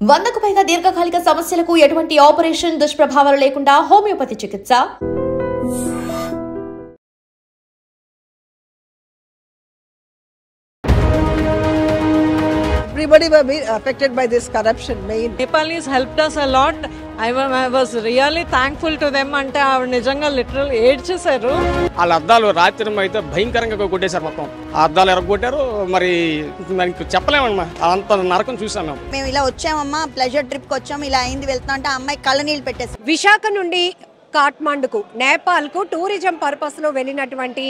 100కు పైగా దీర్ఘకాలిక సమస్యలకు ఎటువంటి ఆపరేషన్ దుష్ప్రభావాలు లేకుండా హోమియోపతి చికిత్స. Everybody were affected by this corruption. Nepalese helped us a lot. I was really thankful to them. అంటే ఆవిడ నిజంగా లిటరల్ ఏడ్చేశారు. వాళ్ళ అద్దాలు రాత్రి అయితే భయంకరంగా కొట్టేశారు. మొత్తం ఆ అద్దాలు ఎరగొట్టారు. మరి మనకి చెప్పలేమమ్మా, అంత నరకం చూసాం. మేము ఇలా వచ్చామమ్మా, ప్లెజర్ ట్రిప్కి వచ్చాము, ఇలా అయింది వెళ్తాం అంటే అమ్మాయి కళ్ళ నీళ్ళు పెట్టేసి. విశాఖ నుండి కాఠ్మండుకు, నేపాల్కు టూరిజం పర్పస్లో వెళ్ళినటువంటి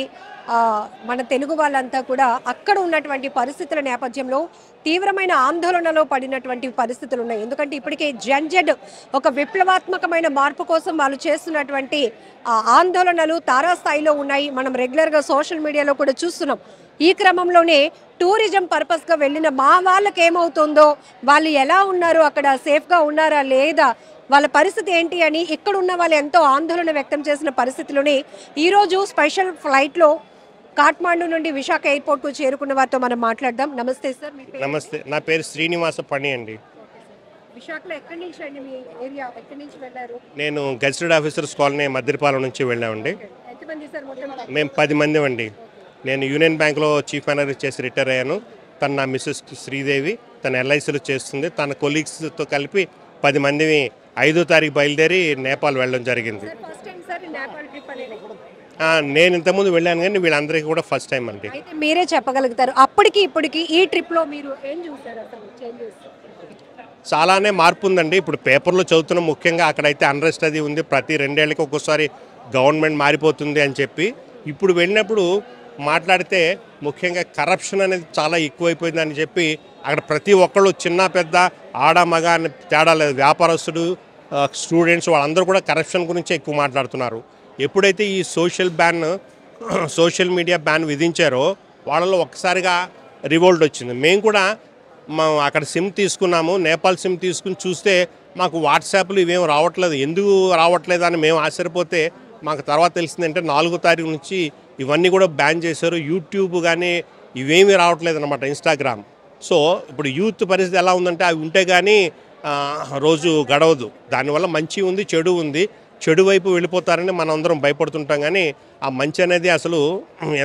మన తెలుగు వాళ్ళంతా కూడా అక్కడ ఉన్నటువంటి పరిస్థితుల నేపథ్యంలో తీవ్రమైన ఆందోళనలో పడినటువంటి పరిస్థితులు ఉన్నాయి. ఎందుకంటే ఇప్పటికే జెడ్ ఒక విప్లవాత్మకమైన మార్పు కోసం వాళ్ళు చేస్తున్నటువంటి ఆందోళనలు తారాస్థాయిలో ఉన్నాయి. మనం రెగ్యులర్గా సోషల్ మీడియాలో కూడా చూస్తున్నాం. ఈ క్రమంలోనే టూరిజం పర్పస్గా వెళ్ళిన మా వాళ్ళకి ఏమవుతుందో, వాళ్ళు ఎలా ఉన్నారు, అక్కడ సేఫ్గా ఉన్నారా లేదా, వాళ్ళ పరిస్థితి ఏంటి అని ఇక్కడ ఉన్న వాళ్ళు ఎంతో ఆందోళన వ్యక్తం చేసిన పరిస్థితిలోనే ఈరోజు స్పెషల్ ఫ్లైట్లో కాఠ్మండు నుండి విశాఖ ఎయిర్పోర్ట్కు చేరుకున్న వారితో మనం మాట్లాడదాం. నమస్తే సార్. నమస్తే, నా పేరు శ్రీనివాస పని అండి. విశాఖలో ఎక్కడి నుంచి అండి, మీ ఏరియా ఎక్కడి నుంచి వెళ్ళారు? నేను గెజిటెడ్ ఆఫీసర్స్ కాలనీ మద్దిపాలెం నుంచి వెళ్ళామండి. ఎంతమంది సార్ మొత్తం? మేము 10 మంది అండి. నేను యూనియన్ బ్యాంక్లో చీఫ్ మేనేజర్ చేసి రిటైర్ అయ్యాను. తను నా మిస్సెస్ శ్రీదేవి, తన ఎల్ఐసీలో చేస్తుంది. తన కొలీగ్స్తో కలిపి 10 మంది 5వ తారీఖు బయలుదేరి నేపాల్ వెళ్ళడం జరిగింది. నేను ఇంతకుముందు వెళ్ళాను కానీ వీళ్ళందరికీ కూడా ఫస్ట్ టైం అండి. అయితే మీరే చెప్పగలుగుతారు, అప్పటికి ఇప్పటికి ఈ ట్రిప్లో మీరు ఏం చూసారు? అసలు చేంజెస్ చాలానే మార్పు ఉందండి. ఇప్పుడు పేపర్లో చదువుతున్నాం, ముఖ్యంగా అక్కడైతే అన్రెస్ట్ అది ఉంది. ప్రతి 2 ఏళ్ళకి ఒక్కోసారి గవర్నమెంట్ మారిపోతుంది అని చెప్పి. ఇప్పుడు వెళ్ళినప్పుడు మాట్లాడితే ముఖ్యంగా కరప్షన్ అనేది చాలా ఎక్కువైపోయిందని చెప్పి అక్కడ ప్రతి ఒక్కళ్ళు చిన్న పెద్ద ఆడ మగ అని తేడా లేదు, వ్యాపారస్తుడు స్టూడెంట్స్ వాళ్ళందరూ కూడా కరప్షన్ గురించి ఎక్కువ మాట్లాడుతున్నారు. ఎప్పుడైతే ఈ సోషల్ మీడియా బ్యాన్ విధించారో వాళ్ళలో ఒక్కసారిగా రివోల్ట్ వచ్చింది. మేము కూడా అక్కడ సిమ్ తీసుకున్నాము, నేపాల్ సిమ్ తీసుకుని చూస్తే మాకు వాట్సాప్లు ఇవేం రావట్లేదు. ఎందుకు రావట్లేదు అని మేము ఆశ్చర్యపోతే మాకు తర్వాత తెలిసిందంటే 4వ తారీఖు నుంచి ఇవన్నీ కూడా బ్యాన్ చేశారు. యూట్యూబ్ కానీ ఇవేమీ రావట్లేదు అనమాట, ఇన్స్టాగ్రామ్. సో ఇప్పుడు యూత్ పరిస్థితి ఎలా ఉందంటే అవి ఉంటే కానీ రోజు గడవదు. దానివల్ల మంచి ఉంది, చెడు ఉంది. చెడు వైపు వెళ్ళిపోతారని మనం అందరం భయపడుతుంటాం, కానీ ఆ మంచి అనేది అసలు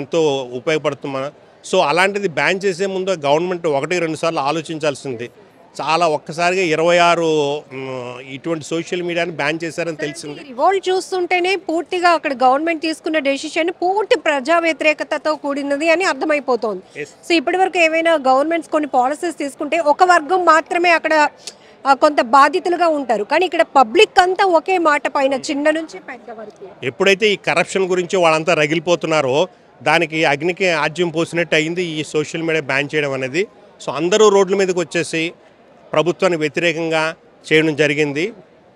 ఎంతో ఉపయోగపడుతుంది. సో అలాంటిది బ్యాన్ చేసే ముందు గవర్నమెంట్ 1-2 సార్లు ఆలోచించాల్సింది. చాలా ఒక్కసారిగా 26 ఇటువంటి సోషల్ మీడియాని బ్యాన్ చేశారని తెలిసింది. రివోల్ట్ చూస్తుంటేనే పూర్తిగా అక్కడ గవర్నమెంట్ తీసుకున్న డెసిషన్ పూర్తి ప్రజా వ్యతిరేకతతో కూడినది అని అర్థమైపోతుంది. సో ఇప్పటి వరకు ఏవైనా గవర్నమెంట్స్ కొన్ని పాలసీస్ తీసుకుంటే ఒక వర్గం మాత్రమే అక్కడ కొంత బాధితులుగా ఉంటారు, కానీ ఇక్కడ పబ్లిక్ అంతా ఒకే మాట పైన, చిన్న నుంచి పెద్ద వరకు. ఎప్పుడైతే ఈ కరప్షన్ గురించి వాళ్ళంతా రగిలిపోతున్నారో దానికి అగ్నికి ఆజ్యం పోసినట్టు అయింది ఈ సోషల్ మీడియా బ్యాన్ చేయడం అనేది. సో అందరూ రోడ్ల మీదకి వచ్చేసి ప్రభుత్వానికి వ్యతిరేకంగా చేయడం జరిగింది.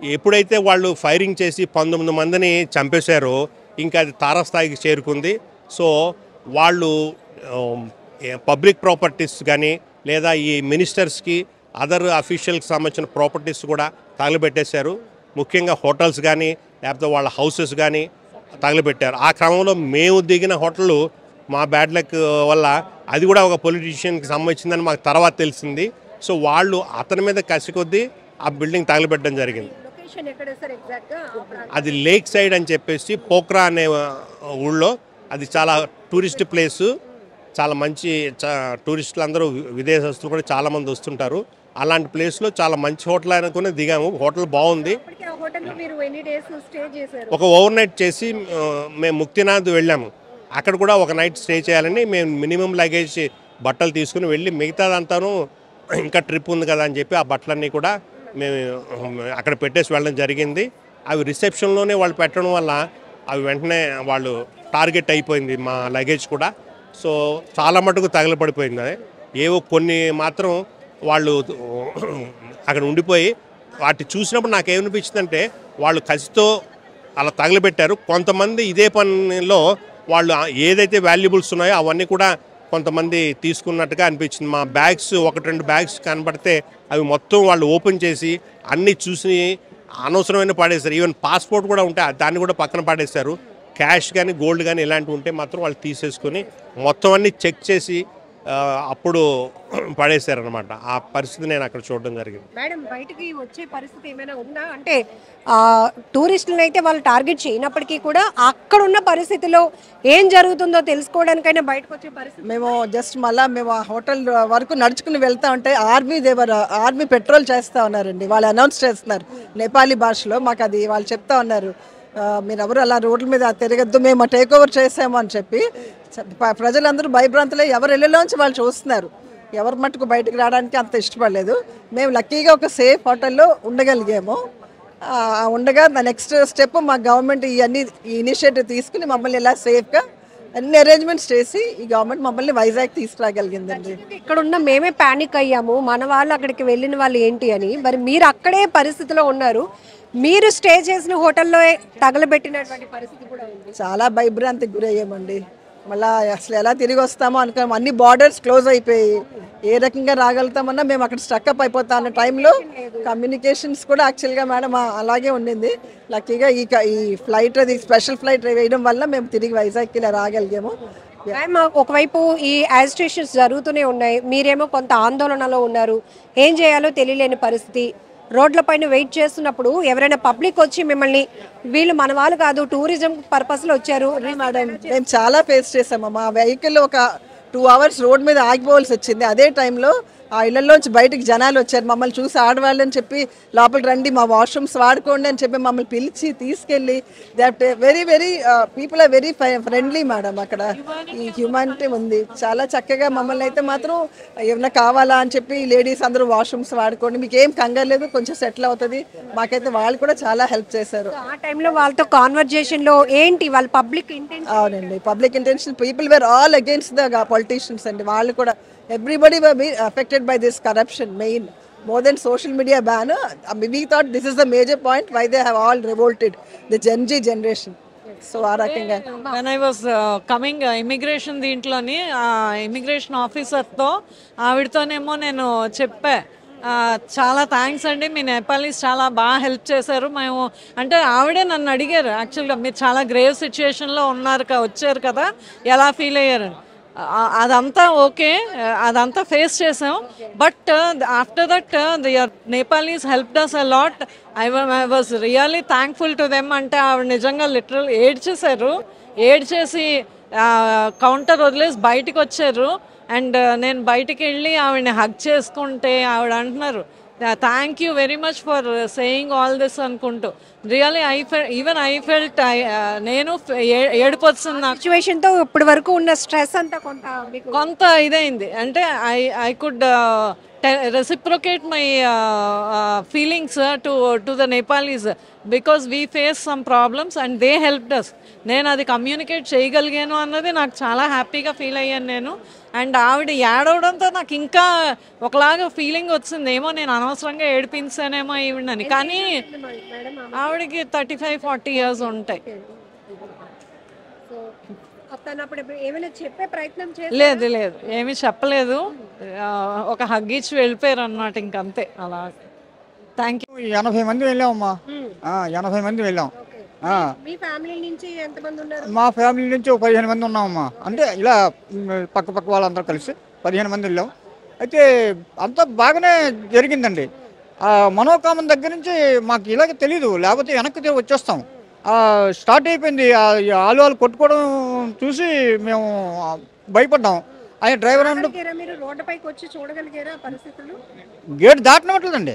ఎప్పుడైతే వాళ్ళు ఫైరింగ్ చేసి 19 మందిని చంపేశారో ఇంకా అది తారాస్థాయికి చేరుకుంది. సో వాళ్ళు పబ్లిక్ ప్రాపర్టీస్ కానీ లేదా ఈ మినిస్టర్స్కి అదర్ అఫీషియల్కి సంబంధించిన ప్రాపర్టీస్ కూడా తగలబెట్టేశారు. ముఖ్యంగా హోటల్స్ కానీ లేకపోతే వాళ్ళ హౌసెస్ కానీ తగలబెట్టారు. ఆ క్రమంలో మేము దిగిన హోటల్ మా బ్యాడ్ లక్ వల్ల అది కూడా ఒక పొలిటీషియన్కి సంబంధించిందని మాకు తర్వాత తెలిసింది. సో వాళ్ళు అతని మీద కసి కొద్దీ ఆ బిల్డింగ్ తగలబెట్టడం జరిగింది. అది లేక్ సైడ్ అని చెప్పేసి పోఖ్రా అనే ఊళ్ళో, అది చాలా టూరిస్ట్ ప్లేసు. చాలా మంచి టూరిస్టులు అందరూ విదేశస్తులు కూడా చాలామంది వస్తుంటారు. అలాంటి ప్లేస్లో చాలా మంచి హోటల్ అనుకుని దిగాము. హోటల్ బాగుంది. ఒక ఓవర్ నైట్ చేసి మేము ముక్తినాథ్ వెళ్ళాము. అక్కడ కూడా ఒక నైట్ స్టే చేయాలని మేము మినిమం లగేజ్ బట్టలు తీసుకుని వెళ్ళి, మిగతాదంతాను ఇంకా ట్రిప్ ఉంది కదా అని చెప్పి ఆ బట్టలన్నీ కూడా మేము అక్కడ పెట్టేసి వెళ్ళడం జరిగింది. అవి రిసెప్షన్లోనే వాళ్ళు పెట్టడం వల్ల అవి వెంటనే వాళ్ళు టార్గెట్ అయిపోయింది మా లగేజ్ కూడా. సో చాలా మటుకు తగలబడిపోయింది. ఏవో కొన్ని మాత్రం వాళ్ళు అక్కడ ఉండిపోయి వాటి చూసినప్పుడు నాకేమనిపించిందంటే వాళ్ళు కసితో అలా తగలబెట్టారు. కొంతమంది ఇదే పనిలో వాళ్ళు ఏదైతే వాల్యుబుల్స్ ఉన్నాయో అవన్నీ కూడా కొంతమంది తీసుకున్నట్టుగా అనిపించింది. మా బ్యాగ్స్ 1-2 బ్యాగ్స్ కనబడితే అవి మొత్తం వాళ్ళు ఓపెన్ చేసి అన్నీ చూసి అనవసరమైన పాడేశారు. ఈవెన్ పాస్పోర్ట్ కూడా ఉంటే దాన్ని కూడా పక్కన పాడేశారు. క్యాష్ కానీ గోల్డ్ కానీ ఇలాంటివి ఉంటే మాత్రం వాళ్ళు తీసేసుకొని మొత్తం అన్నీ చెక్ చేసి అప్పుడు పడేశారనమాట. ఆ పరిస్థితి నేను అక్కడ చూడడం జరిగింది. మేడం బయటికి వచ్చే పరిస్థితి ఏమైనా ఉందా? అంటే టూరిస్టులను అయితే వాళ్ళు టార్గెట్ చేయనప్పటికీ కూడా అక్కడ ఉన్న పరిస్థితిలో ఏం జరుగుతుందో తెలుసుకోవడానికైనా బయటకు వచ్చే పరిస్థితి. మేము జస్ట్ మళ్ళీ మేము ఆ హోటల్ వరకు నడుచుకుని వెళ్తా ఉంటే ఆర్మీ పెట్రోల్ చేస్తూ ఉన్నారండి. వాళ్ళు అనౌన్స్ చేస్తున్నారు నేపాలీ భాషలో. మాకు అది వాళ్ళు చెప్తా ఉన్నారు, మీరు ఎవరు అలా రోడ్ల మీద తిరగద్దు, మేము టేక్ ఓవర్ చేసాము అని చెప్పి. ప్రజలందరూ భయభ్రాంతులే ఎవరు ఇళ్ళలోంచి వాళ్ళు చూస్తున్నారు. ఎవరి మట్టుకు బయటకు రావడానికి అంత ఇష్టపడలేదు. మేము లక్కీగా ఒక సేఫ్ హోటల్లో ఉండగలిగాము. ఉండగా నెక్స్ట్ స్టెప్ మా గవర్నమెంట్ ఈ ఇనిషియేటివ్ తీసుకుని మమ్మల్ని ఇలా సేఫ్గా అన్ని అరేంజ్మెంట్స్ చేసి ఈ గవర్నమెంట్ మమ్మల్ని వైజాగ్ తీసుకురాగలిగిందండి. ఇక్కడ ఉన్న మేమే ప్యానిక్ అయ్యాము, మన వాళ్ళు అక్కడికి వెళ్ళిన వాళ్ళు ఏంటి అని. మరి మీరు అక్కడే పరిస్థితిలో ఉన్నారు, మీరు స్టే చేసిన హోటల్లో తగలబెట్టినటువంటి పరిస్థితి కూడా ఉంది. చాలా భయభ్రాంతికి గురయ్యామండి. మళ్ళీ అసలు ఎలా తిరిగి వస్తామో అనుకున్నాం. అన్ని బార్డర్స్ క్లోజ్ అయిపోయి ఏ రకంగా రాగలుగుతామన్నా మేము అక్కడ స్టక్అప్ అయిపోతా అన్న టైంలో కమ్యూనికేషన్స్ కూడా యాక్చువల్గా మేడం అలాగే ఉండింది. లక్కీగా ఈ ఫ్లైట్ అది స్పెషల్ ఫ్లైట్ వేయడం వల్ల మేము తిరిగి వైజాగ్కి ఇలా రాగలిగాము. ఒకవైపు ఈ యాజిటేషన్స్ జరుగుతూనే ఉన్నాయి, మీరేమో కొంత ఆందోళనలో ఉన్నారు, ఏం చేయాలో తెలియలేని పరిస్థితి. రోడ్లపైన వెయిట్ చేస్తున్నప్పుడు ఎవరైనా పబ్లిక్ వచ్చి మిమ్మల్ని వీళ్ళు మన వాళ్ళు కాదు టూరిజం పర్పస్లో వచ్చారు మేడం, మేము చాలా ఫేస్ చేసాము. మా వెహికల్ ఒక 2 hours రోడ్ మీద ఆగిపోవాల్సి వచ్చింది. అదే టైంలో ఆ ఇళ్లలోంచి బయటకు జనాలు వచ్చారు. మమ్మల్ని చూసి ఆడవాళ్ళు అని చెప్పి లోపలికి రండి, మా వాష్రూమ్స్ వాడుకోండి అని చెప్పి మమ్మల్ని పిలిచి తీసుకెళ్ళి that very very people are very friendly madam. అక్కడ ఈ హ్యూమానిటీ ఉంది. చాలా చక్కగా మమ్మల్ని అయితే మాత్రం ఏమైనా కావాలా అని చెప్పి లేడీస్ అందరూ వాష్రూమ్స్ వాడుకోండి, మీకు ఏం కంగారు లేదు, కొంచెం సెటిల్ అవుతుంది. మాకైతే వాళ్ళు కూడా చాలా హెల్ప్ చేశారు. ఆ టైంలో వాళ్ళతో కాన్వర్జేషన్ లో ఏంటి వాళ్ళ పబ్లిక్ ఇంటెన్షన్? అవునండి, public intention. People were all against the politicians అండి. వాళ్ళు కూడా everybody were being affected by this corruption main more than social media ban. We thought this is the major point why they have all revolted, the Gen Z generation. So ఆ రకంగా when I was coming immigration దీంట్లోని immigration ఆఫీసర్తో ఆవిడతోనేమో నేను చెప్పా, చాలా thanks అండి, మీ Nepalese చాలా బాగా help చేశారు. మేము అంటే ఆవిడే నన్ను అడిగారు యాక్చువల్గా, మీరు చాలా గ్రేవ్ సిచ్యుయేషన్లో ఉన్నారు వచ్చారు కదా, ఎలా ఫీల్ అయ్యారు. అదంతా ఓకే, అదంతా ఫేస్ చేసాం. But after that there Nepalese helped us a lot. I was really thankful to them. అంటే ఆవిడ నిజంగా లిటరల్ ఏడ్చేశారు, ఏడ్చేసి కౌంటర్ వదిలేసి బయటకు వచ్చారు. అండ్ నేను బయటికి వెళ్ళి ఆవిడని హగ్ చేసుకుంటే ఆవిడ అంటున్నారు, thank you very much for saying all this అనుకుంటూ. రియల్లీ ఐ ఫెల్ట్ నేను ఏడుపు వచ్చింది నాకు. సిచ్యువేషన్తో ఇప్పటి వరకు ఉన్న స్ట్రెస్ అంతా కొంత ఇదైంది. అంటే I could reciprocate my feelings to the Nepalis because we faced some problems and they helped us. నేను అది కమ్యూనికేట్ చేయగలిగాను అన్నది నాకు చాలా హ్యాపీగా ఫీల్ అయ్యాను నేను. అండ్ ఆవిడ ఏడవడంతో నాకు ఇంకా ఒకలాగా ఫీలింగ్ వచ్చింది, ఏమో నేను అనవసరంగా ఏడిపించానేమో ఈవిడని. కానీ ఆవిడకి 35-40 years ఉంటాయి. లేదు లేదు ఏమీ చెప్పలేదు, ఒక హగ్ ఇచ్చి వెళ్ళిపోయారు అన్నమాట, ఇంకంతే. అలా థ్యాంక్ యూ. 80 మంది వెళ్ళామమ్మా, 80 మంది వెళ్ళాం. మా ఫ్యామిలీ నుంచి 15 మంది ఉన్నామమ్మా. అంటే ఇలా పక్క వాళ్ళందరూ కలిసి 15 మంది వెళ్ళాం. అయితే అంతా బాగానే జరిగిందండి. మనోకామం దగ్గర నుంచి మాకు ఇలాగే తెలీదు, లేకపోతే వెనక్కి వచ్చేస్తాం. స్టార్ట్ అయిపోయింది, ఆలు కొట్టుకోవడం చూసి మేము భయపడ్డాం. ఆయన డ్రైవర్ గేట్ దాటినట్లేదండి.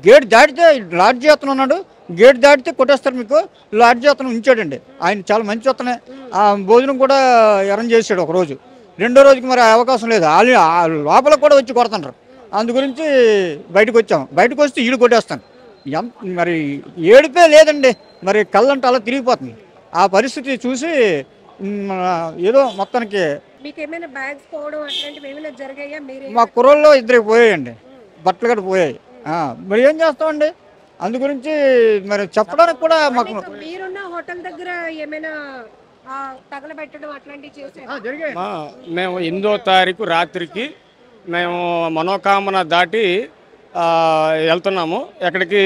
గేట్ దాటితే లాడ్జీ అతను ఉన్నాడు, గేట్ దాటితే కొట్టేస్తారు మీకు. లాడ్జీ అతను ఉంచాడండి, ఆయన చాలా మంచి అతనే. భోజనం కూడా అరేంజ్ చేశాడు ఒకరోజు. రెండో రోజుకి మరి అవకాశం లేదు, లోపల కూడా వచ్చి కొడుతుంటారు. అందు గురించి బయటకు వచ్చాం. బయటకు వస్తే ఇల్లు కొట్టేస్తాను. మరి ఏడిపే లేదండి, మరి కళ్ళంటే అలా తిరిగిపోతుంది. ఆ పరిస్థితి చూసి ఏదో మొత్తానికి మా కుర్రోళ్ళు 2 పోయాయండి, బట్టలు కూడా పోయాయి. మరి ఏం చేస్తామండి, అందు గురించి మరి చెప్పడానికి కూడా మాకు మేము 8వ తారీఖు రాత్రికి మేము మనోకామన దాటి వెళ్తున్నాము ఎక్కడికి,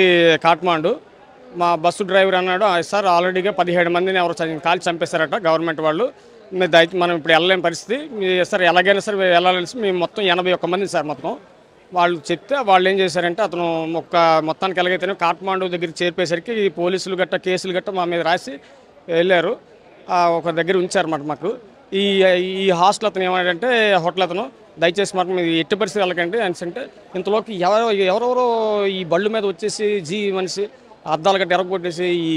కాట్మాండు. మా బస్సు డ్రైవర్ అన్నాడు, సార్ ఆల్రెడీగా 17 మందిని ఎవరు కాల్చి చంపేశారట గవర్నమెంట్ వాళ్ళు, మనం ఇప్పుడు వెళ్ళలేని పరిస్థితి సార్, ఎలాగైనా సరే వెళ్ళాలని మేము మొత్తం 81 మంది సార్ మొత్తం వాళ్ళు చెప్తే వాళ్ళు ఏం చేశారంటే అతను మొత్తానికి ఎలాగైతేనే కాఠ్మాండు దగ్గర చేర్పేసరికి ఈ పోలీసులు గట్ట కేసులు గట్ట మా మీద రాసి వెళ్ళారు. ఒక దగ్గర ఉంచారన్నమాట మాకు. ఈ హాస్టల్ అతను ఏమంటే హోటల్ అతను దయచేసి మాకు మీరు ఎట్టి పరిస్థితి వెళ్ళకండి అంటే ఇంతలోకి ఎవరెవరో ఈ బళ్ళు మీద వచ్చేసి మనిషి అద్దాలు గట్ట ఎరగొట్టేసి ఈ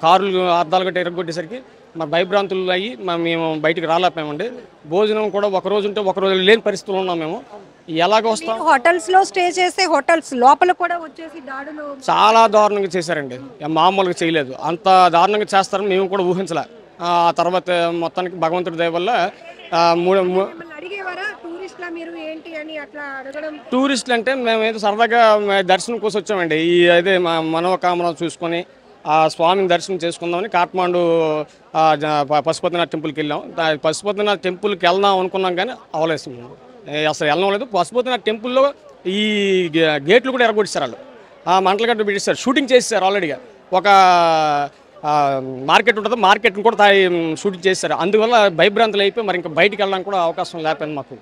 కార్లు అద్దాలు గట్ట ఎరగొట్టేసరికి మా భయభ్రాంతులు అయ్యి మేము బయటికి రాలేకపోయామండి. భోజనం కూడా ఒక రోజు ఉంటే ఒక రోజు లేని పరిస్థితులు ఉన్నాం మేము. ఎలాగో వస్తాం. హోటల్స్ లో స్టే చేస్తే హోటల్స్ లోపల కూడా వచ్చేసి దాడులు చాలా దారుణంగా చేశారండి. మామూలుగా చేయలేదు, అంత దారుణంగా చేస్తారని మేము కూడా ఊహించలే. ఆ తర్వాత మొత్తానికి భగవంతుడి దయ వల్ల టూరిస్టులు అంటే మేము ఏదో సరదాగా దర్శనం కోసం వచ్చామండి. అదే మా మనోకామన చూసుకొని ఆ స్వామిని దర్శనం చేసుకుందామని కాఠ్మాండు పశుపతినాథ్ టెంపుల్కి వెళ్ళాం. పశుపతినాథ్ టెంపుల్కి వెళ్దాం అనుకున్నాం కానీ అవలేదు, అసలు వెళ్ళడం లేదు. పశుపతినాథ్ టెంపుల్లో ఈ గేట్లు కూడా ఎరగొట్టారు వాళ్ళు, ఆ మంటలు గట్ట పెట్టేస్తారు, షూటింగ్ చేస్తారు. ఆల్రెడీగా ఒక మార్కెట్ ఉంటుంది, మార్కెట్ని కూడా షూటింగ్ చేస్తారు. అందువల్ల భయభ్రాంతులు అయిపోయి మరి ఇంకా బయటికి వెళ్ళడానికి కూడా అవకాశం లేకపోయింది. మాకు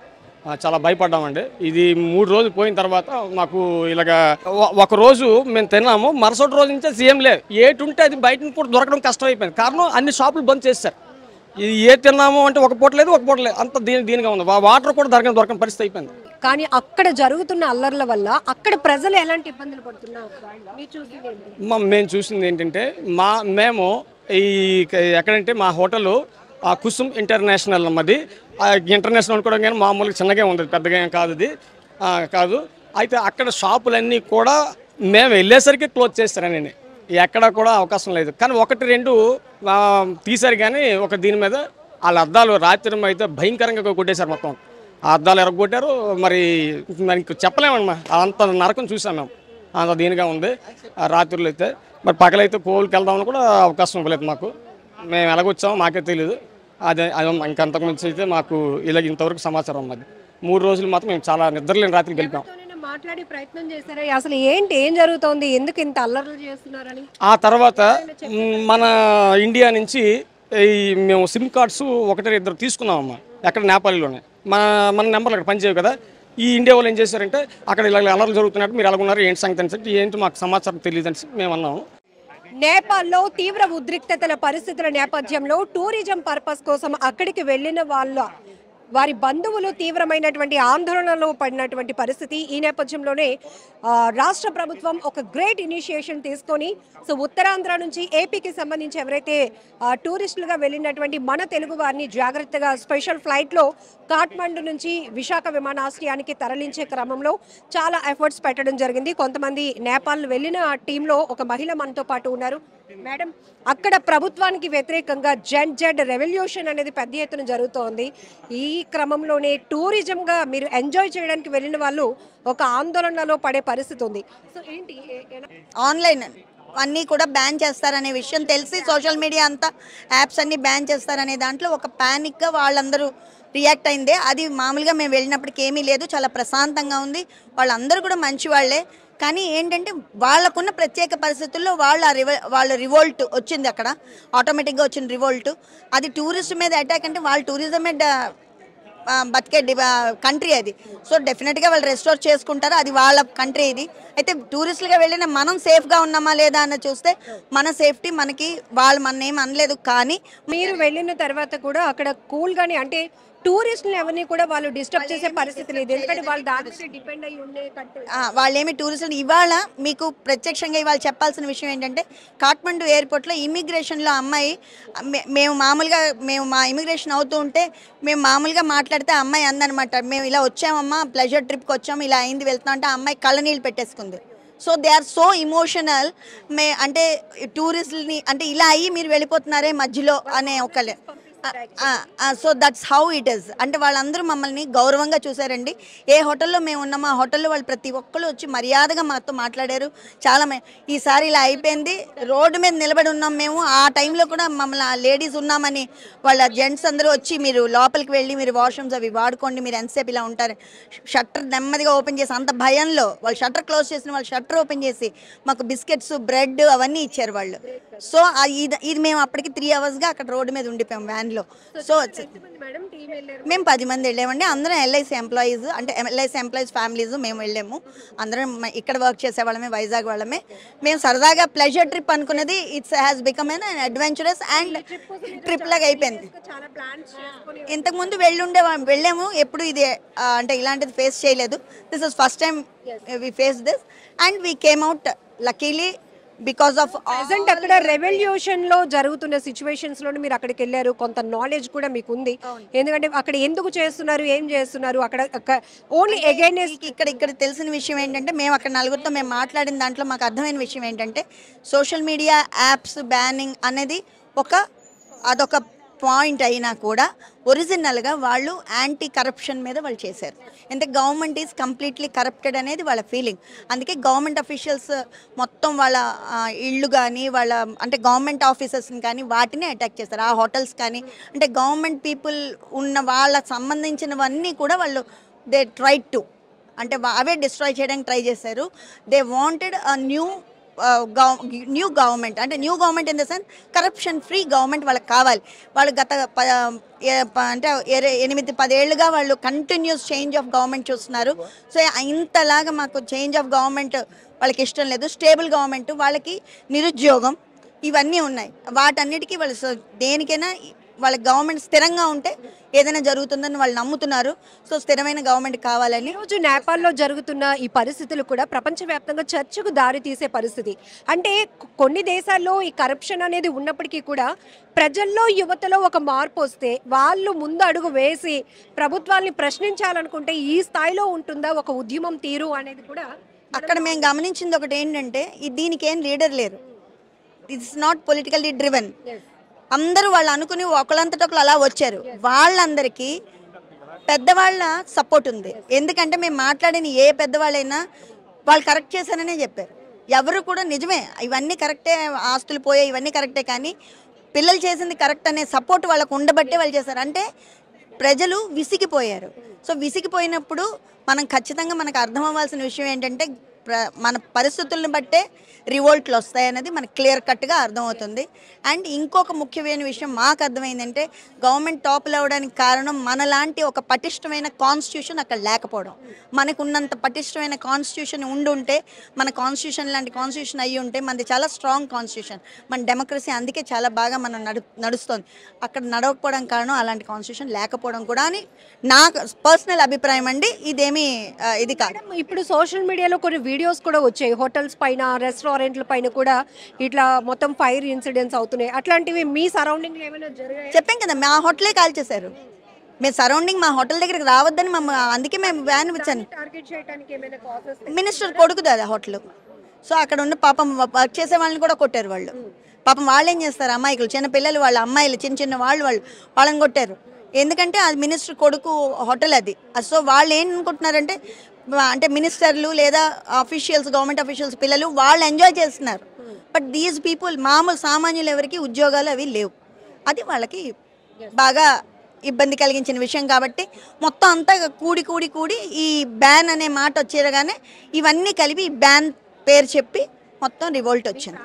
చాలా భయపడ్డామండి. ఇది 3 రోజులు పోయిన తర్వాత మాకు ఇలాగా ఒక రోజు మేము తిన్నాము, మరుసటి రోజు నుంచే సీఎం లేదు. ఏటి ఉంటే అది బయట కూడా దొరకడం కష్టం అయిపోయింది. కారణం అన్ని షాపులు బంద్ చేస్తారు. ఇది ఏ తిన్నాము అంటే ఒక పూట లేదు, అంత దీనిగా ఉంది. వాటర్ కూడా దొరకని పరిస్థితి అయిపోయింది. కానీ అక్కడ జరుగుతున్న అల్లర్ల వల్ల అక్కడ ప్రజలు ఎలాంటి ఇబ్బందులు పడుతున్నారు? మేము చూసింది ఏంటంటే మేము ఎక్కడంటే మా హోటల్ కుసుమ్ ఇంటర్నేషనల్ అన్నది. ఇంటర్నేషనల్ అనుకోవడం కానీ మామూలుగా చిన్నగా ఉంది, పెద్దగా ఏం కాదు ఇది కాదు. అయితే అక్కడ షాపులన్నీ కూడా మేము వెళ్ళేసరికి క్లోజ్ చేస్తారని ఎక్కడ కూడా అవకాశం లేదు. కానీ 1-2 తీశారు కానీ దీని మీద వాళ్ళ అద్దాలు రాత్రి అయితే భయంకరంగా కొట్టేశారు. మొత్తం ఆ అద్దాలు ఎరగొట్టారు. మరి చెప్పలేమమ్మా, అంత నరకం చూసాం మేము. అంత దీనిగా ఉంది రాత్రులు అయితే. మరి పగలైతే కోవిల్కి వెళ్దామని కూడా అవకాశం ఇవ్వలేదు మాకు. మేము ఎలాగొచ్చామో మాకే తెలియదు. అదే ఇంకంతకుమించి అయితే మాకు ఇంతవరకు సమాచారం ఉన్నది. 3 రోజులు మాత్రం మేము చాలా నిద్రలేని రాత్రి గెలిపాం. మాట్లాడే ప్రయత్నం చేశారా? అసలు ఏం జరుగుతోంది, ఎందుకు ఇంత అల్లర్లు చేస్తున్నారని? ఆ తర్వాత మన ఇండియా నుంచి మేము సిమ్ కార్డ్స్ 1-2 తీసుకున్నామమ్మా. ఎక్కడ నేపాల్లోనే మన నెంబర్లు అక్కడ పనిచేయవు కదా. ఈ ఇండియా వాళ్ళు ఏం చేశారంటే అక్కడ ఇలా అల్లర్లు జరుగుతున్నట్టు మీరు అలాగున్నారు, ఏంటి సంగతి అని చెప్పి ఏంటి మాకు సమాచారం తెలియదు అని మేము అన్నాము. నేపాల్లో తీవ్ర ఉద్రిక్తతల పరిస్థితుల నేపథ్యంలో టూరిజం పర్పస్ కోసం అక్కడికి వెళ్లిన వారి బంధువులు తీవ్రమైనటువంటి ఆందోళనలో పడినటువంటి పరిస్థితి. ఈ నేపథ్యంలోనే రాష్ట్ర ప్రభుత్వం ఒక గ్రేట్ ఇనిషియేషన్ తీసుకొని ఉత్తరాంధ్ర నుంచి ఏపీకి సంబంధించి ఎవరైతే టూరిస్టులుగా వెళ్ళినటువంటి మన తెలుగు వారిని జాగ్రత్తగా స్పెషల్ ఫ్లైట్లో కాఠ్మండు నుంచి విశాఖ విమానాశ్రయానికి తరలించే క్రమంలో చాలా ఎఫర్ట్స్ పెట్టడం జరిగింది. కొంతమంది నేపాల్ వెళ్ళిన టీంలో ఒక మహిళ మనతో పాటు ఉన్నారు. మేడం, అక్కడ ప్రభుత్వానికి వ్యతిరేకంగా జెడ్ రెవల్యూషన్ అనేది పెద్ద ఎత్తున జరుగుతోంది. ఈ క్రమంలోనే టూరిజంగా మీరు ఎంజాయ్ చేయడానికి వెళ్ళిన వాళ్ళు ఒక ఆందోళనలో పడే పరిస్థితి ఉంది. సో ఏంటి, ఆన్లైన్ అన్నీ కూడా బ్యాన్ చేస్తారనే విషయం తెలిసి సోషల్ మీడియా అంతా యాప్స్ అన్నీ బ్యాన్ చేస్తారనే దాంట్లో ఒక ప్యానిక్గా వాళ్ళందరూ రియాక్ట్ అయిందే. అది మామూలుగా మేము వెళ్ళినప్పటికీ ఏమీ లేదు, చాలా ప్రశాంతంగా ఉంది. వాళ్ళందరూ కూడా మంచి వాళ్ళే. కానీ ఏంటంటే వాళ్ళకున్న ప్రత్యేక పరిస్థితుల్లో వాళ్ళ రివోల్ట్ వచ్చింది. అక్కడ ఆటోమేటిక్గా వచ్చిన రివోల్ట్. అది టూరిస్ట్ మీద అటాక్ అంటే వాళ్ళ టూరిజమే బతికే కంట్రీ అది. సో డెఫినెట్గా వాళ్ళు రెస్టోర్ చేసుకుంటారు, అది వాళ్ళ కంట్రీ. ఇది అయితే టూరిస్టులుగా వెళ్ళిన మనం సేఫ్గా ఉన్నామా లేదా అని చూస్తే మన సేఫ్టీ మనకి, వాళ్ళు మన ఏం అనలేదు. కానీ మీరు వెళ్ళిన తర్వాత కూడా అక్కడ కూల్గానే, అంటే టూరిస్టులు ఎవరిని కూడా వాళ్ళు డిస్టర్బ్ చేసే పరిస్థితి లేదు, ఎందుకంటే వాళ్ళు దాని మీద డిపెండ్ అయ్యి ఉండే కంట్రీ. వాళ్ళేమి టూరిస్టులు ఇవాళ మీకు ప్రత్యక్షంగా ఇవాళ చెప్పాల్సిన విషయం ఏంటంటే కాఠ్మండు ఎయిర్పోర్ట్లో ఇమిగ్రేషన్లో అమ్మాయి మేము మా ఇమిగ్రేషన్ అవుతూ ఉంటే మేము మామూలుగా మాట్లాడితే అమ్మాయి అందనమాట, మేము ఇలా వచ్చామమ్మా ప్లెజర్ ట్రిప్కి వచ్చాము, ఇలా అయింది వెళ్తాం అంటే ఆ అమ్మాయి కళ్ళనీళ్ళు పెట్టేసుకుంది. So they are so emotional. అంటే టూరిస్టులని అంటే ఇలా అయ్యి మీరు వెళ్ళిపోతున్నారే మధ్యలో అనే ఒకళ్ళే. So that's how it is. అంటే వాళ్ళందరూ మమ్మల్ని గౌరవంగా చూసారండి. ఏ హోటల్లో మేము ఉన్నామో ఆ హోటల్లో వాళ్ళు ప్రతి ఒక్కరు వచ్చి మర్యాదగా మాతో మాట్లాడారు. చాలా ఈసారి ఇలా అయిపోయింది, రోడ్డు మీద నిలబడి ఉన్నాం మేము. ఆ టైంలో కూడా మమ్మల్ని లేడీస్ ఉన్నామని వాళ్ళ జెంట్స్ అందరూ వచ్చి మీరు లోపలికి వెళ్ళి మీరు వాష్రూమ్స్ అవి వాడుకోండి, మీరు ఎంతసేపు ఇలా ఉంటారు. షట్టర్ నెమ్మదిగా ఓపెన్ చేసి, అంత భయంలో వాళ్ళు షట్టర్ క్లోజ్ చేసిన వాళ్ళు షట్టర్ ఓపెన్ చేసి మాకు బిస్కెట్స్ బ్రెడ్ అవన్నీ ఇచ్చారు వాళ్ళు. సో ఇది మేము అప్పటికి 3 అవర్స్గా అక్కడ రోడ్డు మీద ఉండిపోయాం వ్యాన్లో. సిటీలో. సో మేము 10 మంది వెళ్ళామండి. అందరం ఎల్ఐసి ఎంప్లాయీస్, అంటే ఎల్ఐసి ఎంప్లాయీస్ ఫ్యామిలీస్ మేము వెళ్ళాము. అందరం ఇక్కడ వర్క్ చేసే వాళ్ళమే, వైజాగ్ వాళ్ళమే. మేము సరదాగా ప్లెజర్ ట్రిప్ అనుకున్నది it's has become an adventurous and trip లాగా అయిపోయింది. ఇంతకుముందు వెళ్ళాము, ఎప్పుడు ఇది అంటే ఇలాంటిది ఫేస్ చేయలేదు. This is first time we face this and we came out luckily because of present అక్కడ రెవల్యూషన్ లో జరుగుతున్న సిచ్యువేషన్స్ లో మీరు అక్కడికి వెళ్ళారు, కొంత నాలెడ్జ్ కూడా మీకు ఉంది. ఎందుకంటే అక్కడ ఎందుకు చేస్తున్నారు, ఏం చేస్తున్నారు, అక్కడ ఓన్లీ అగైన్ ఇక్కడ తెలిసిన విషయం ఏంటంటే, మేము అక్కడ నలుగురితో మేము మాట్లాడిన దాంట్లో మాకు అర్థమైన విషయం ఏంటంటే, సోషల్ మీడియా యాప్స్ బ్యానింగ్ అనేది అదొక పాయింట్ అయినా కూడా ఒరిజినల్గా వాళ్ళు యాంటీ కరప్షన్ మీద వాళ్ళు చేశారు. ఎందుకంటే గవర్నమెంట్ ఈజ్ కంప్లీట్లీ కరప్టెడ్ అనేది వాళ్ళ ఫీలింగ్. అందుకే గవర్నమెంట్ అఫీషియల్స్ మొత్తం వాళ్ళ ఇళ్ళు కానీ, వాళ్ళ అంటే గవర్నమెంట్ ఆఫీసర్స్ని కానీ వాటిని అటాక్ చేస్తారు. ఆ హోటల్స్ కానీ, అంటే గవర్నమెంట్ పీపుల్ ఉన్న వాళ్ళకి సంబంధించినవన్నీ కూడా వాళ్ళు దే ట్రై టు, అంటే అవే డిస్ట్రాయ్ చేయడానికి ట్రై చేశారు. They wanted a new government, అంటే new government in the sense corruption free government వాళ్ళకి కావాలి. వాళ్ళు గత అంటే 8-10 ఏళ్ళుగా వాళ్ళు కంటిన్యూస్ చేంజ్ ఆఫ్ గవర్నమెంట్ చూస్తున్నారు. సో ఇంతలాగా మాకు చేంజ్ ఆఫ్ గవర్నమెంట్ వాళ్ళకి ఇష్టం లేదు. స్టేబుల్ గవర్నమెంట్, వాళ్ళకి నిరుద్యోగం ఇవన్నీ ఉన్నాయి. వాటన్నిటికీ వాళ్ళు దేనికైనా వాళ్ళ గవర్నమెంట్ స్థిరంగా ఉంటే ఏదైనా జరుగుతుందని వాళ్ళు నమ్ముతున్నారు. సో స్థిరమైన గవర్నమెంట్ కావాలని. ఈరోజు నేపాల్లో జరుగుతున్న ఈ పరిస్థితులు కూడా ప్రపంచవ్యాప్తంగా చర్చకు దారి తీసే పరిస్థితి. అంటే కొన్ని దేశాల్లో ఈ కరప్షన్ అనేది ఉన్నప్పటికీ కూడా ప్రజల్లో, యువతలో ఒక మార్పు వస్తే వాళ్ళు ముందు అడుగు వేసి ప్రభుత్వాల్ని ప్రశ్నించాలనుకుంటే ఈ స్థాయిలో ఉంటుందా ఒక ఉద్యమం తీరు అనేది కూడా అక్కడ మేము గమనించింది ఒకటి ఏంటంటే, దీనికి ఏం లీడర్ లేరు. It's not politically driven. అందరూ వాళ్ళు అనుకుని ఒకళ్ళంతట ఒకళ్ళు అలా వచ్చారు. వాళ్ళందరికీ పెద్దవాళ్ళ సపోర్ట్ ఉంది. ఎందుకంటే మేము మాట్లాడిన ఏ పెద్దవాళ్ళైనా వాళ్ళు కరెక్ట్ చేశారనే చెప్పారు. ఎవరు కూడా నిజమే ఇవన్నీ కరెక్టే, ఆస్తులు పోయాయి ఇవన్నీ కరెక్టే, కానీ పిల్లలు చేసింది కరెక్ట్ అనే సపోర్ట్ వాళ్ళకు ఉండబట్టే వాళ్ళు చేశారు. అంటే ప్రజలు విసిగిపోయారు. సో విసిగిపోయినప్పుడు మనం ఖచ్చితంగా మనకు అర్థం అవ్వాల్సిన విషయం ఏంటంటే, మన పరిస్థితులను బట్టే రివోల్ట్లు వస్తాయనేది మనకు క్లియర్ కట్గా అర్థమవుతుంది. అండ్ ఇంకొక ముఖ్యమైన విషయం మాకు అర్థమైందంటే, గవర్నమెంట్ టాపుల్ అవ్వడానికి కారణం మనలాంటి ఒక పటిష్టమైన కాన్స్టిట్యూషన్ అక్కడ లేకపోవడం. మనకున్నంత పటిష్టమైన కాన్స్టిట్యూషన్ ఉండుంటే, మన కాన్స్టిట్యూషన్ లాంటి కాన్స్టిట్యూషన్ అయ్యి ఉంటే, మనది చాలా స్ట్రాంగ్ కాన్స్టిట్యూషన్, మన డెమోక్రసీ అందుకే చాలా బాగా మనం నడుస్తుంది. అక్కడ నడవకపోవడం కారణం అలాంటి కాన్స్టిట్యూషన్ లేకపోవడం కూడా అని నా పర్సనల్ అభిప్రాయం అండి. ఇదేమీ ఇది కాదు. ఇప్పుడు సోషల్ మీడియాలో కొన్ని వీడియోస్ కూడా వచ్చాయి, హోటల్స్ పైన, రెస్టారెంట్ల పైన కూడా ఇట్లా మొత్తం ఫైర్ ఇన్సిడెంట్స్ అవుతున్నాయి. అట్లాంటివి మీ సరౌండింగ్ ఏమైనా జరిగాయి? చెప్పాం కదా, మా హోటలే కాల్ చేశారు. మేము సరౌండింగ్ మా హోటల్ దగ్గరికి రావద్దని అందుకే మేము వ్యాన్ ఇచ్చాను. మినిస్టర్ కొడుకుది అది హోటల్. సో అక్కడ ఉన్న పాపం వర్క్ చేసే వాళ్ళని కూడా కొట్టారు వాళ్ళు. పాపం వాళ్ళు ఏం చేస్తారు, అమ్మాయిలు, చిన్న పిల్లలు, వాళ్ళ అమ్మాయిలు, చిన్న వాళ్ళని కొట్టారు. ఎందుకంటే అది మినిస్టర్ కొడుకు హోటల్ అది. సో వాళ్ళు ఏం అనుకుంటున్నారంటే, అంటే మినిస్టర్లు లేదా అఫీషియల్స్, గవర్నమెంట్ అఫీషియల్స్ పిల్లలు వాళ్ళు ఎంజాయ్ చేస్తున్నారు. బట్ దీస్ పీపుల్, మామూలు సామాన్యులు ఎవరికి ఉద్యోగాలు అవి లేవు. అది వాళ్ళకి బాగా ఇబ్బంది కలిగించిన విషయం. కాబట్టి మొత్తం అంతా కూడి ఈ బ్యాన్ అనే మాట వచ్చేయగానే ఇవన్నీ కలిపి ఈ బ్యాన్ పేరు చెప్పి మొత్తం రివోల్ట్ వచ్చింది.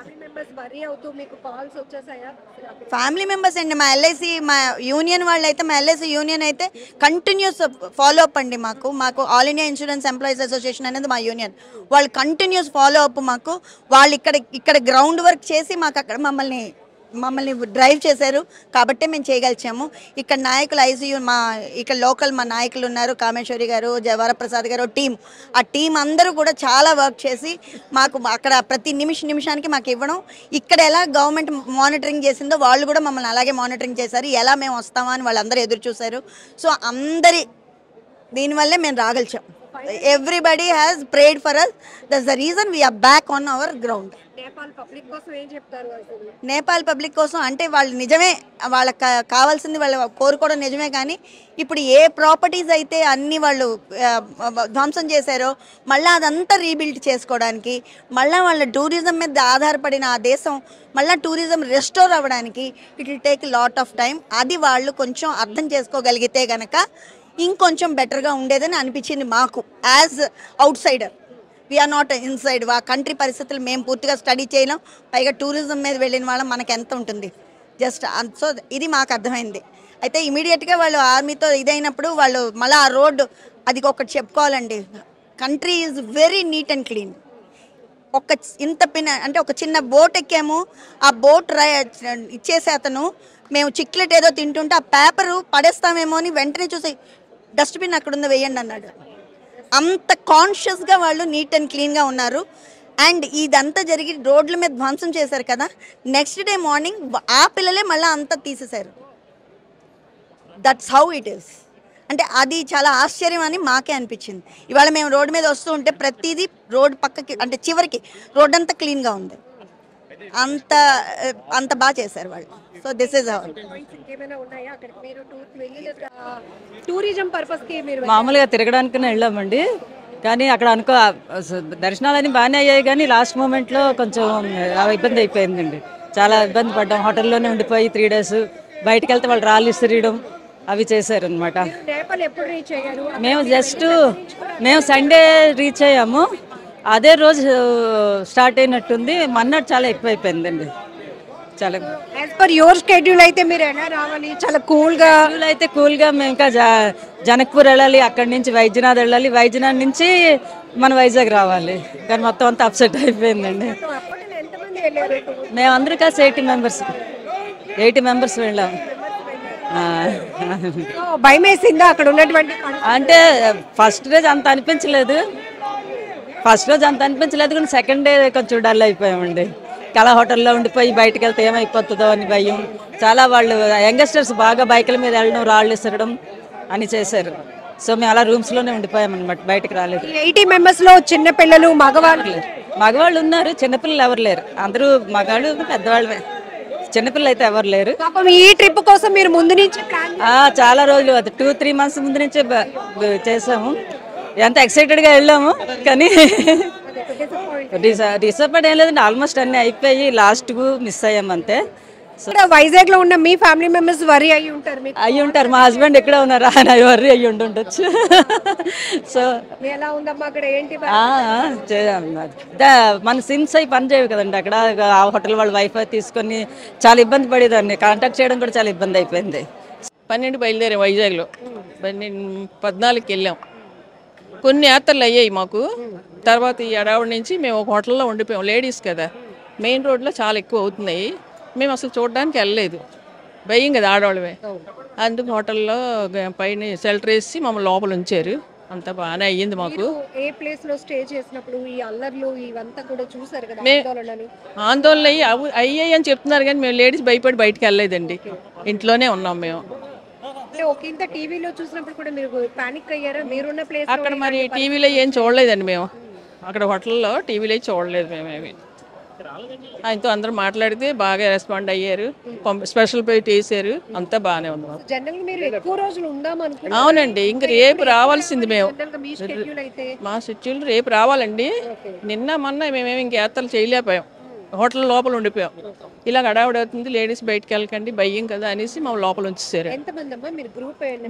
ఫ్యామిలీ మెంబర్స్ అండి, మా ఎల్ఐసి, మా యూనియన్ వాళ్ళు అయితే, మా ఎల్ఐసి యూనియన్ అయితే కంటిన్యూస్ ఫాలో అప్ అండి. మాకు all India insurance employees association అనేది మా యూనియన్. వాళ్ళు కంటిన్యూస్ ఫాలో అప్. వాళ్ళు ఇక్కడ గ్రౌండ్ వర్క్ చేసి మాకు అక్కడ మమ్మల్ని డ్రైవ్ చేశారు. కాబట్టే మేము చేయగలిచాము. ఇక్కడ నాయకులు ఐసీయూ, ఇక్కడ లోకల్ మా నాయకులు ఉన్నారు, కామేశ్వరి గారు, వరప్రసాద్ గారు, ఆ టీం అందరూ కూడా చాలా వర్క్ చేసి మాకు అక్కడ ప్రతి నిమిషానికి మాకు ఇవ్వడం. ఇక్కడ ఎలా గవర్నమెంట్ మానిటరింగ్ చేసిందో వాళ్ళు కూడా మమ్మల్ని అలాగే మానిటరింగ్ చేశారు. ఎలా మేము వస్తామా అని వాళ్ళందరూ ఎదురు చూశారు. సో దీనివల్లే మేము రాగలిచాం. Everybody has prayed for us. That's the reason we are back on our ground. Nepal public కోసం అంటే వాళ్ళు నిజమే, వాళ్ళకి కావాల్సింది వాళ్ళు కోరుకోవడం నిజమే. కానీ ఇప్పుడు ఏ ప్రాపర్టీస్ అయితే అన్నీ వాళ్ళు ధ్వంసం చేశారో, మళ్ళీ అదంతా రీబిల్డ్ చేసుకోవడానికి, మళ్ళీ వాళ్ళ టూరిజం మీద ఆధారపడిన ఆ దేశం మళ్ళీ టూరిజం రెస్టోర్ అవ్వడానికి it will take lot of time. అది వాళ్ళు కొంచెం అర్థం చేసుకోగలిగితే కనుక ఇంకొంచెం బెటర్గా ఉండేదని అనిపించింది మాకు as outsider. We are not inside. Country పరిస్థితులు మేము పూర్తిగా స్టడీ చేయలేం. పైగా టూరిజం మీద వెళ్ళిన వాళ్ళం మనకు ఎంత ఉంటుంది జస్ట్. సో ఇది మాకు అర్థమైంది. అయితే ఇమీడియట్గా వాళ్ళు ఆర్మీతో ఇదైనప్పుడు వాళ్ళు మళ్ళీ ఆ రోడ్డు అది ఒకటి చెప్పుకోవాలండి, country is very neat and clean. అంటే ఒక చిన్న బోట్ ఎక్కాము, ఆ బోట్ ఇచ్చేసే అతను మేము చిక్లెట్ ఏదో తింటుంటే ఆ పేపరు పడేస్తామేమో అని వెంటనే చూసి డస్ట్బిన్ అక్కడ ఉందో వేయండి అన్నాడు. అంత కాన్షియస్గా వాళ్ళు నీట్ అండ్ క్లీన్గా ఉన్నారు. అండ్ ఇదంతా జరిగి రోడ్ల మీద ధ్వంసం చేశారు కదా, నెక్స్ట్ డే మార్నింగ్ ఆ పిల్లలే మళ్ళీ అంతా తీసేశారు. That's how it is. అంటే అది చాలా ఆశ్చర్యం అని మాకే అనిపించింది. ఇవాళ మేము రోడ్డు మీద వస్తూ ఉంటే ప్రతిదీ రోడ్ పక్కకి అంటే చివరికి రోడ్ అంతా క్లీన్గా ఉంది. అంత బాగా చేశారు వాళ్ళు. So this is how. Tourism పర్పస్కి మీరు మామూలుగా తిరగడానికి వెళ్ళామండి, కానీ అక్కడ దర్శనాలన్నీ బాగానే అయ్యాయి, కానీ లాస్ట్ మూమెంట్లో కొంచెం ఇబ్బంది అయిపోయిందండి. చాలా ఇబ్బంది పడ్డాం. హోటల్లోనే ఉండిపోయి 3 days బయటకు వెళ్తే వాళ్ళు రాళ్ళు ఇసిరియడం అవి చేశారు అనమాట. మేము సండే రీచ్ అయ్యాము. అదే రోజు స్టార్ట్ అయినట్టుంది. మన్నాడు చాలా ఎక్కువైపోయిందండి. చాలా యాజ్ పర్ యువర్ షెడ్యూల్ అయితే మీరు ఎలా రావాలి? చాలా కూల్గా మేము ఇంకా జనక్పూర్ వెళ్ళాలి, అక్కడి నుంచి వైద్యనాథ్ వెళ్ళాలి, వైద్యనాథ్ నుంచి మన వైజాగ్ రావాలి, కానీ మొత్తం అంతా అప్సెట్ అయిపోయిందండి. మేమందరూ కాదు 80 members వెళ్ళాము. భయం వేసిందా అక్కడ ఉన్నటువంటి? అంటే ఫస్ట్ రోజు అంత అనిపించలేదు, కానీ సెకండ్ డే కొంచెం డల్ అయిపోయామండి. కళా హోటల్లో ఉండిపోయి బయటకు వెళ్తే ఏమైపోతుందో అని భయం. చాలా వాళ్ళు యంగస్టర్స్ బాగా బైకుల మీద వెళ్ళడం, రాళ్ళు ఇసరడం అని చేశారు. సో మేము అలా రూమ్స్లోనే ఉండిపోయామన్నమాట, బయటకు రాలేదు. 80 members లో చిన్నపిల్లలు మగవాళ్ళు ఉన్నారు, చిన్నపిల్లలు ఎవరు లేరు. అందరూ మగవాళ్ళు పెద్దవాళ్ళే, చిన్నపిల్లలు అయితే ఎవరు లేరు. ఈ ట్రిప్ కోసం మీరు ముందు నుంచి చాలా రోజులు 2-3 months ముందు నుంచే చేసాము. ఎంత ఎక్సైటెడ్గా వెళ్ళాము, కానీ డిసప్పాయింట్ ఏం లేదండి. ఆల్మోస్ట్ అన్నీ అయిపోయి లాస్ట్కు మిస్ అయ్యాము అంతే. వైజాగ్ లో ఉన్న మీ ఫ్యామిలీ మెంబర్స్ వరీ అయ్యి ఉంటారు. మా హస్బెండ్ ఎక్కడ ఉన్నారా అని వరీ అయ్యి ఉండొచ్చు. సో ఎలా ఉందమ్మా అక్కడ ఏంటి? మన సిమ్స్ అయి పని చేయవు కదండి అక్కడ. ఆ హోటల్ వాళ్ళ వైఫై తీసుకొని చాలా ఇబ్బంది పడేదాన్ని. కాంటాక్ట్ చేయడం కూడా చాలా ఇబ్బంది అయిపోయింది. 12 బయలుదేరాం వైజాగ్లో, 14కి వెళ్ళాం. కొన్ని యాత్రలు అయ్యాయి మాకు. తర్వాత ఈ అడవుడి నుంచి మేము ఒక హోటల్లో ఉండిపోయాం. లేడీస్ కదా, మెయిన్ రోడ్లో చాలా ఎక్కువ అవుతున్నాయి. మేము అసలు చూడడానికి వెళ్ళలేదు, భయం కదా ఆడవాళ్ళమే. అందుకు హోటల్లో పైన షెల్టర్ వేసి మమ్మల్ని లోపల ఉంచారు. అంత బాగానే అయ్యింది మాకు. ఏ ప్లేస్ లో స్టే చేసినప్పుడు ఈ అల్లర్లు ఇవంతా కూడా చూసారు కదా? ఆందోళన అయ్యాయి అని చెప్తున్నారు, కానీ మేము లేడీస్ భయపడి బయటకు వెళ్ళలేదండి, ఇంట్లోనే ఉన్నాం మేము. టీవీలో చూసినప్పుడు కూడా మీరు పానిక్ అయ్యారా? మీరున్న ప్లేస్ అక్కడ మరి టీవీలో ఏం చూడలేదండి మేము. అక్కడ హోటల్లో టీవీలో చూడలేదు మేమేమి. ఆయనతో అందరూ మాట్లాడితే బాగా రెస్పాండ్ అయ్యారు, స్పెషల్ ప్లేట్ వేసారు, అంతా బాగానే ఉంది. అవునండి, ఇంకా రేపు రావాల్సింది మేము. మా షెడ్యూల్ రేపు రావాలండి. నిన్న మొన్న మేమేమి ఇంక యాత్రలు చేయలేకపోయాం, హోటల్ లోపల ఉండిపోయాం. ఇలా హడావుడి అవుతుంది, లేడీస్ బయటకు వెళ్ళకండి, భయం కదా అనేసి మా లోపల ఉంచేసారు.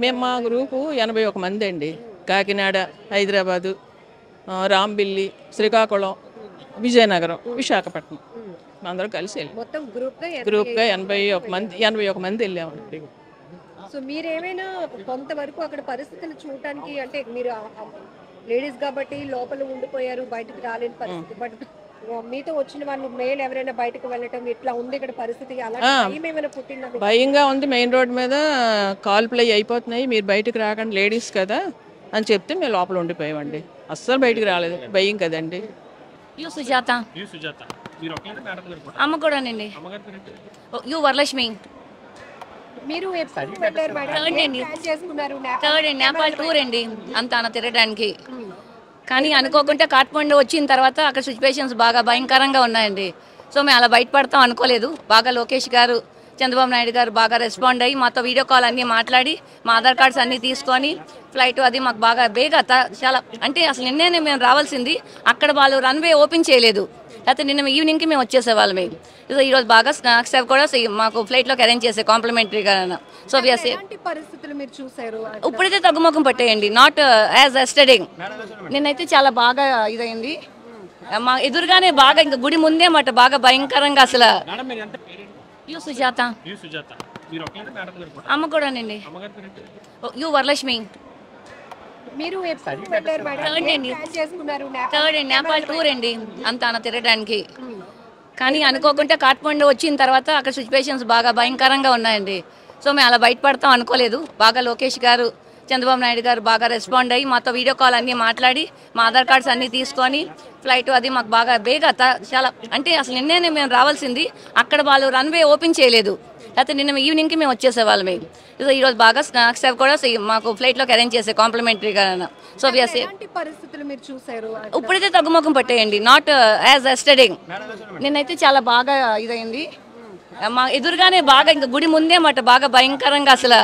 మేము మా గ్రూపు 81 మంది అండి. కాకినాడ, హైదరాబాదు, రాంబిల్లి, శ్రీకాకుళం, విజయనగరం, విశాఖపట్నం అందరూ కలిసి వెళ్ళాం. గ్రూప్గా 81 మంది వెళ్ళామండి. సో మీరేమైనా కొంతవరకు అక్కడ పరిస్థితులు చూడటానికి, అంటే మీరు లేడీస్ కాబట్టి లోపల ఉండిపోయారు, బయటకు రాలేని పరిస్థితి, బట్ మీతో వచ్చిన వాళ్ళు మేల్ ఎవరైనా బయటకు వెళ్ళటం ఇట్లా ఉంది ఇక్కడ పరిస్థితి? భయంగా ఉంది. మెయిన్ రోడ్ మీద కాల్ ప్లే అయిపోతున్నాయి, మీరు బయటకు రాకండి లేడీస్ కదా అని చెప్తే మేము లోపల ఉండిపోయామండి. అస్సలు బయటకు రాలేదు, భయం కదండి. సుజాత అమ్మ కూడానండి. వరలక్ష్మి. మీరు థర్డ్ నేపాల్ టూర్ అండి అంతా తిరగడానికి. కానీ అనుకోకుండా కాఠ్మండు వచ్చిన తర్వాత అక్కడ సిచ్యువేషన్స్ బాగా భయంకరంగా ఉన్నాయండి. సో మేము అలా బయటపడతాం అనుకోలేదు. బాగా లోకేష్ గారు, చంద్రబాబు నాయుడు గారు బాగా రెస్పాండ్ అయ్యి మాతో వీడియో కాల్ అన్నీ మాట్లాడి మా ఆధార్ కార్డ్స్ అన్నీ తీసుకొని ఫ్లైట్ అది మాకు బాగా బేగా చాలా, అంటే అసలు నిన్నే మేము రావాల్సింది, అక్కడ వాళ్ళు రన్వే ఓపెన్ చేయలేదు. లేకపోతే నిన్న ఈవినింగ్కి మేము వచ్చేసేవాళ్ళమే. సో ఈరోజు బాగా స్నాక్స్ అవి కూడా మాకు ఫ్లైట్లోకి అరేంజ్ చేసే కాంప్లిమెంటరీగా. సో పరిస్థితులు మీరు చూసారు? ఇప్పుడైతే తగ్గుముఖం పట్టేయండి, నాట్ యాజ్ ఎస్టర్డే. నిన్నైతే చాలా బాగా ఇదైంది. మా ఎదురుగానే బాగా ఇంకా గుడి ముందే మాట బాగా భయంకరంగా అసలు. సుజాత. అమ్మ కూడానండి. యు వరలక్ష్మి. మీరు ఎప్పుడు వెళ్ళారు మేడం? థర్డ్ అండి. ఏం చేసుకున్నారు? థర్డ్ అండి, నేపాల్ టూర్ అండి అంతా తిరగడానికి. కానీ అనుకోకుండా కాఠ్మండు వచ్చిన తర్వాత అక్కడ సిచ్యువేషన్స్ బాగా భయంకరంగా ఉన్నాయండి. సో మేము అలా బయటపడతాం అనుకోలేదు. బాగా లోకేష్ గారు, చంద్రబాబు నాయుడు గారు బాగా రెస్పాండ్ అయ్యి మాతో వీడియో కాల్ అన్నీ మాట్లాడి మా ఆధార్ కార్డ్స్ అన్నీ తీసుకొని ఫ్లైట్ అది మాకు బాగా బేగా చాలా అంటే అసలు నిన్నే మేము రావాల్సింది, అక్కడ వాళ్ళు రన్వే ఓపెన్ చేయలేదు. లేకపోతే నిన్న ఈవినింగ్కి మేము వచ్చేసేవాళ్ళం. ఈరోజు బాగా స్నాక్స్ అవి కూడా మాకు ఫ్లైట్లోకి అరేంజ్ చేసే కాంప్లిమెంటరీగా. సో పరిస్థితులు మీరు చూసారు? ఇప్పుడైతే తగ్గుముఖం పట్టేయండి, నాట్ యాజ్ ఎస్టర్డే. నిన్నైతే చాలా బాగా ఇదైంది. మా ఎదురుగానే బాగా ఇంకా గుడి ముందే మాట బాగా భయంకరంగా అసలు